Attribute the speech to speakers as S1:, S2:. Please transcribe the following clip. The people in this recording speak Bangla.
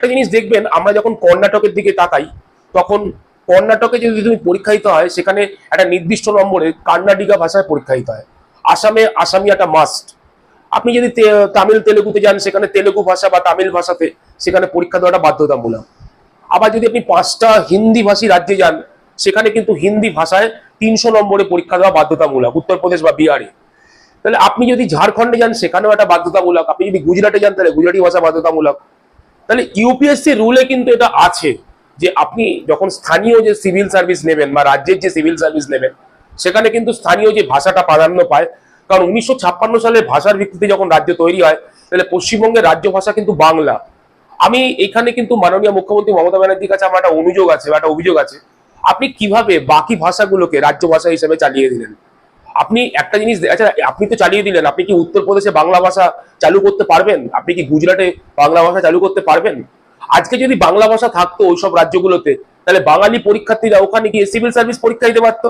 S1: একটা জিনিস দেখবেন, আমরা যখন কর্ণাটকের দিকে তাকাই, তখন কর্ণাটকে যদি তুমি পরীক্ষা দিতে হয়, সেখানে একটা নির্দিষ্ট নম্বরে কান্নাডিগা ভাষায় পরীক্ষা দিতে হয়। আসামে আসামি একটা মাস্ট। আপনি যদি তামিল তেলেগুতে যান, সেখানে তেলেগু ভাষা বা তামিল ভাষাতে সেখানে পরীক্ষা দেওয়াটা বাধ্যতামূলক। আবার যদি আপনি 5টা হিন্দি ভাষী রাজ্যে যান, সেখানে কিন্তু হিন্দি ভাষায় 300 নম্বরে পরীক্ষা দেওয়া বাধ্যতামূলক, উত্তরপ্রদেশ বা বিহারে। তাহলে আপনি যদি ঝাড়খণ্ডে যান, সেখানেও একটা বাধ্যতামূলক। আপনি যদি গুজরাটে যান, তাহলে গুজরাটি ভাষা বাধ্যতামূলক। তাহলে ইউপিএসসি রুলে কিন্তু এটা আছে যে আপনি যখন স্থানীয় যে সিভিল সার্ভিস নেবেন বা রাজ্যের যে সিভিল সার্ভিস নেবেন, সেখানে কিন্তু স্থানীয় যে ভাষাটা প্রাধান্য পায়। কারণ 1956 সালে ভাষার ভিত্তিতে যখন রাজ্য তৈরি হয়, তাহলে পশ্চিমবঙ্গের রাজ্য ভাষা কিন্তু বাংলা। আমি এখানে কিন্তু মাননীয় মুখ্যমন্ত্রী মমতা ব্যানার্জির কাছে আমার একটা অভিযোগ আছে, আপনি কিভাবে বাকি ভাষাগুলোকে রাজ্য ভাষা হিসেবে চালিয়ে দিলেন? আপনি একটা জিনিস, আচ্ছা আপনি তো চালিয়ে দিলেন, আপনি কি উত্তরপ্রদেশে বাংলা ভাষা চালু করতে পারবেন? আপনি কি গুজরাটে বাংলা ভাষা চালু করতে পারবেন? আজকে যদি বাংলা ভাষা থাকতো ওইসব রাজ্যগুলোতে, তাহলে বাঙালি পরীক্ষার্থীরা ওখানে গিয়ে সিভিল সার্ভিস পরীক্ষা দিতে পারতো।